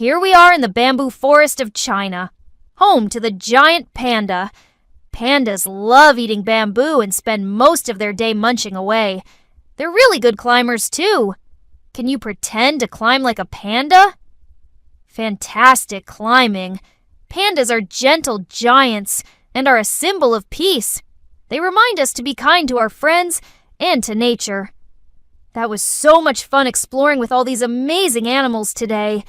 Here we are in the bamboo forest of China, home to the giant panda. Pandas love eating bamboo and spend most of their day munching away. They're really good climbers, too. Can you pretend to climb like a panda? Fantastic climbing. Pandas are gentle giants and are a symbol of peace. They remind us to be kind to our friends and to nature. That was so much fun exploring with all these amazing animals today.